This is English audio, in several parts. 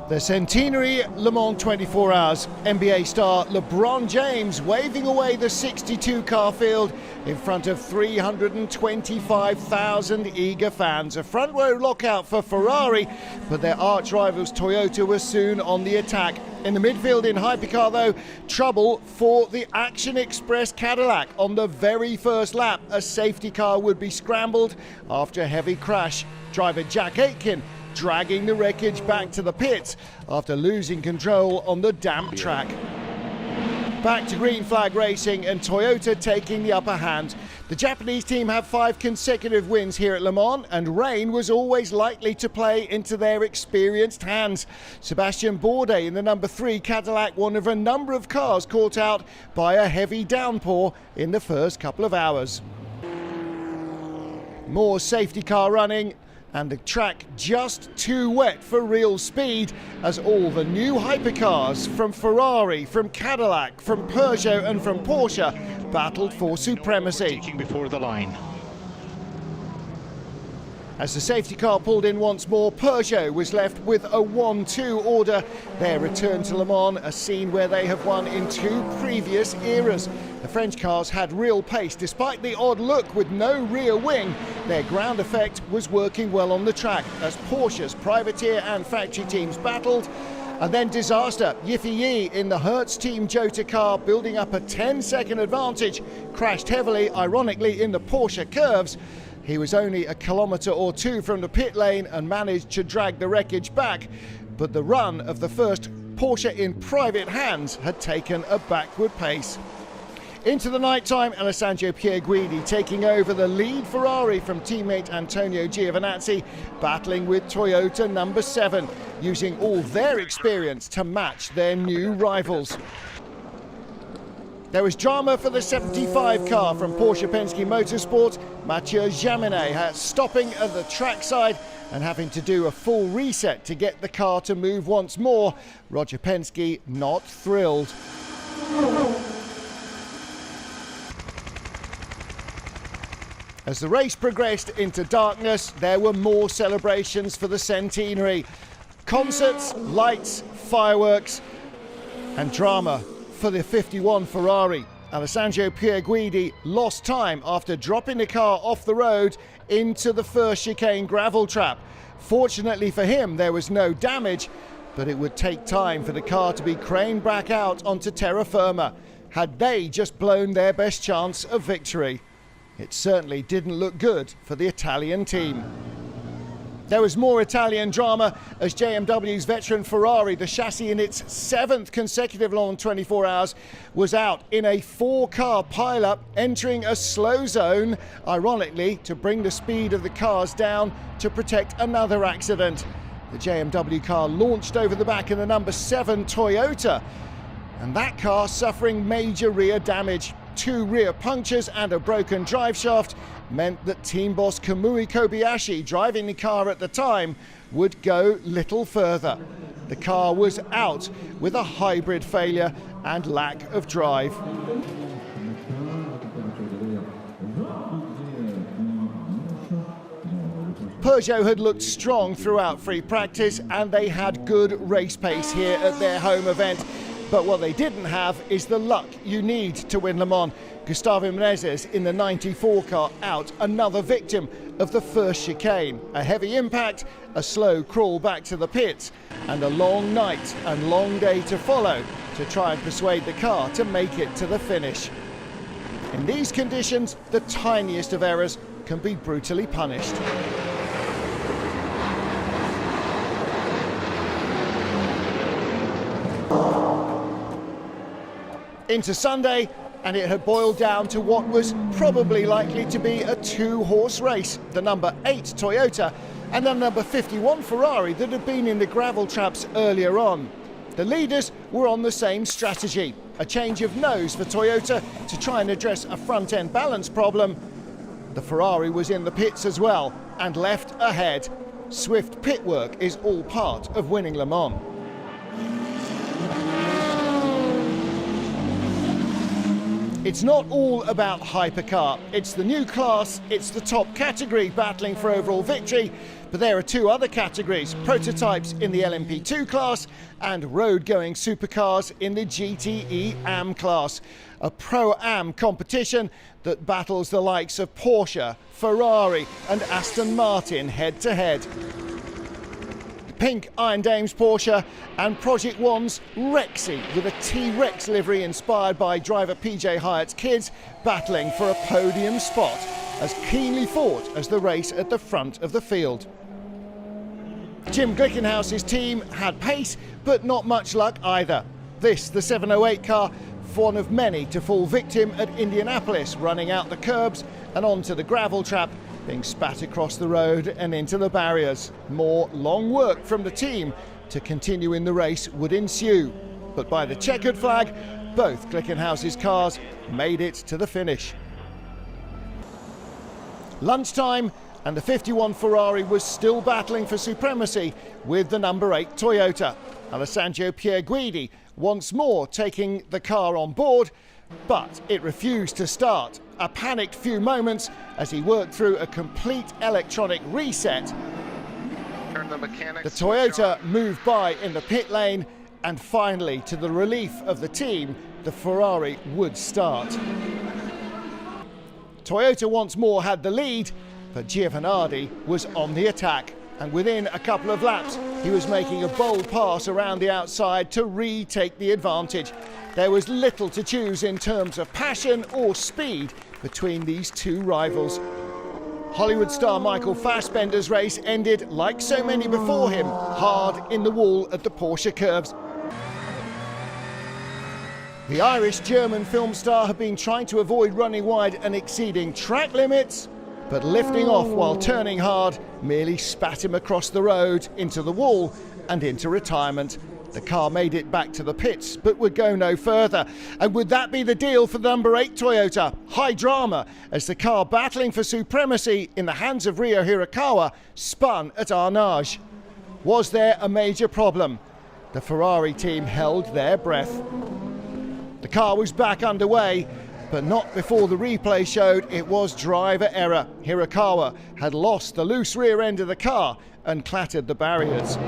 The centenary Le Mans 24 Hours, NBA star LeBron James waving away the 62-car field in front of 325,000 eager fans. A front-row lockout for Ferrari, but their arch-rivals Toyota were soon on the attack. In the midfield in Hypercar, though, trouble for the Action Express Cadillac. On the very first lap, a safety car would be scrambled after a heavy crash. Driver Jack Aitken dragging the wreckage back to the pits after losing control on the damp track. Back to green flag racing and Toyota taking the upper hand. The Japanese team have 5 consecutive wins here at Le Mans, and rain was always likely to play into their experienced hands. Sebastian Bourdais in the number 3 Cadillac, one of a number of cars caught out by a heavy downpour in the first couple of hours. More safety car running, and the track just too wet for real speed as all the new hypercars from Ferrari, from Cadillac, from Peugeot and from Porsche battled for supremacy. Before the line. As the safety car pulled in once more, Peugeot was left with a 1-2 order. Their return to Le Mans, a scene where they have won in 2 previous eras. The French cars had real pace. Despite the odd look with no rear wing, their ground effect was working well on the track as Porsche's privateer and factory teams battled. And then disaster. Yiffy Yi in the Hertz Team Jota car, building up a 10-second advantage, crashed heavily, ironically, in the Porsche curves. He was only a kilometre or 2 from the pit lane and managed to drag the wreckage back, but the run of the first Porsche in private hands had taken a backward pace. Into the night-time, Alessandro Pierguidi taking over the lead Ferrari from teammate Antonio Giovinazzi, battling with Toyota number 7, using all their experience to match their new rivals. There was drama for the 75 car from Porsche Penske Motorsport. Mathieu Jaminet stopping at the trackside and having to do a full reset to get the car to move once more. Roger Penske not thrilled. As the race progressed into darkness, there were more celebrations for the centenary. Concerts, lights, fireworks and drama for the 51 Ferrari. Alessandro Pierguidi lost time after dropping the car off the road into the first chicane gravel trap. Fortunately for him, there was no damage, but it would take time for the car to be craned back out onto terra firma. Had they just blown their best chance of victory? It certainly didn't look good for the Italian team. There was more Italian drama as JMW's veteran Ferrari, the chassis in its 7th consecutive Le Mans 24 Hours, was out in a 4-car pile-up, entering a slow zone, ironically to bring the speed of the cars down to protect another accident. The JMW car launched over the back of the number 7 Toyota, and that car suffering major rear damage. 2 rear punctures and a broken drive shaft meant that team boss Kamui Kobayashi, driving the car at the time, would go little further. The car was out with a hybrid failure and lack of drive. Peugeot had looked strong throughout free practice and they had good race pace here at their home event. But what they didn't have is the luck you need to win Le Mans. Gustavo Menezes in the 94 car out, another victim of the first chicane. A heavy impact, a slow crawl back to the pits, and a long night and long day to follow to try and persuade the car to make it to the finish. In these conditions, the tiniest of errors can be brutally punished. Into Sunday, and it had boiled down to what was probably likely to be a 2-horse race. The number 8 Toyota and the number 51 Ferrari that had been in the gravel traps earlier on. The leaders were on the same strategy, a change of nose for Toyota to try and address a front-end balance problem. The Ferrari was in the pits as well and left ahead. Swift pit work is all part of winning Le Mans. It's not all about Hypercar. It's the new class, it's the top category battling for overall victory, but there are two other categories, prototypes in the LMP2 class and road-going supercars in the GTE Am class. A Pro-Am competition that battles the likes of Porsche, Ferrari and Aston Martin head-to-head. Pink Iron Dames Porsche and Project One's Rexy with a T-Rex livery inspired by driver PJ Hyatt's kids battling for a podium spot as keenly fought as the race at the front of the field. Jim Glickenhaus's team had pace but not much luck either. This, the 708 car, one of many to fall victim at Indianapolis, running out the curbs and onto the gravel trap, being spat across the road and into the barriers. More long work from the team to continue in the race would ensue. But by the checkered flag, both Glickenhaus's cars made it to the finish. Lunchtime, and the 51 Ferrari was still battling for supremacy with the number 8 Toyota. Alessandro Pierguidi once more taking the car on board, but it refused to start. A panicked few moments as he worked through a complete electronic reset. The Toyota moved by in the pit lane, and finally, to the relief of the team, the Ferrari would start. Toyota once more had the lead, but Giovanardi was on the attack, and within a couple of laps he was making a bold pass around the outside to retake the advantage. There was little to choose in terms of passion or speed between these two rivals. Hollywood star Michael Fassbender's race ended, like so many before him, hard in the wall at the Porsche curves. The Irish-German film star had been trying to avoid running wide and exceeding track limits, but lifting off while turning hard merely spat him across the road, into the wall and into retirement. The car made it back to the pits, but would go no further. And would that be the deal for the number 8 Toyota? High drama as the car battling for supremacy in the hands of Ryo Hirakawa spun at Arnage. Was there a major problem? The Ferrari team held their breath. The car was back underway, but not before the replay showed it was driver error. Hirakawa had lost the loose rear end of the car and clattered the barriers.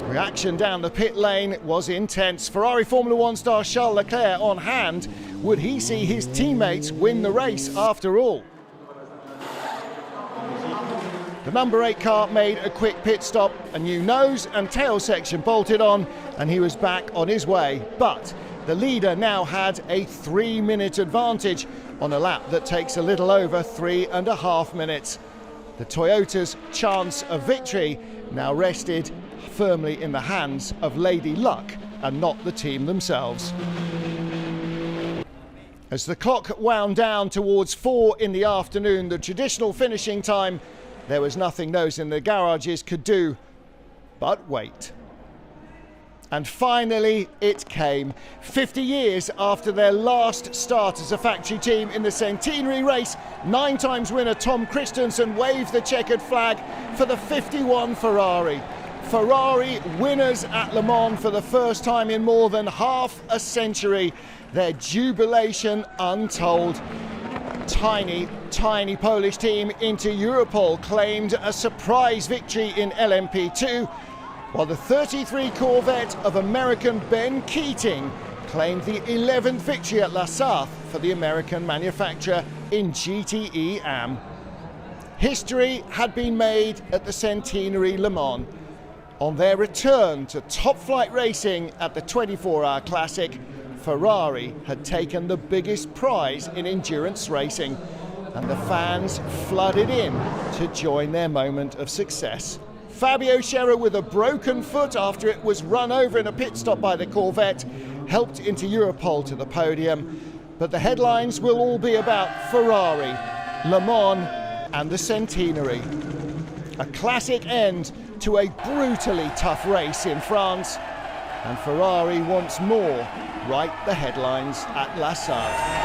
Reaction down the pit lane was intense. Ferrari Formula One star Charles Leclerc on hand. Would he see his teammates win the race after all? The number 8 car made a quick pit stop, a new nose and tail section bolted on, and he was back on his way. But the leader now had a 3-minute advantage on a lap that takes a little over 3.5 minutes. The Toyota's chance of victory now rested firmly in the hands of Lady Luck and not the team themselves. As the clock wound down towards 4 in the afternoon, the traditional finishing time, there was nothing those in the garages could do but wait. And finally it came. 50 years after their last start as a factory team in the centenary race, 9-time winner Tom Kristensen waved the checkered flag for the 51 Ferrari. Ferrari winners at Le Mans for the first time in more than half a century. Their jubilation untold. Tiny Polish team Inter Europol claimed a surprise victory in LMP2, while the 33 Corvette of American Ben Keating claimed the 11th victory at La Sarthe for the American manufacturer in GTE Am. History had been made at the centenary Le Mans. On their return to top-flight racing at the 24-hour Classic, Ferrari had taken the biggest prize in endurance racing, and the fans flooded in to join their moment of success. Fabio Scherer, with a broken foot after it was run over in a pit stop by the Corvette, helped Inter Europol to the podium, but the headlines will all be about Ferrari, Le Mans and the centenary. A classic end to a brutally tough race in France, and Ferrari once more write the headlines at La Sarthe.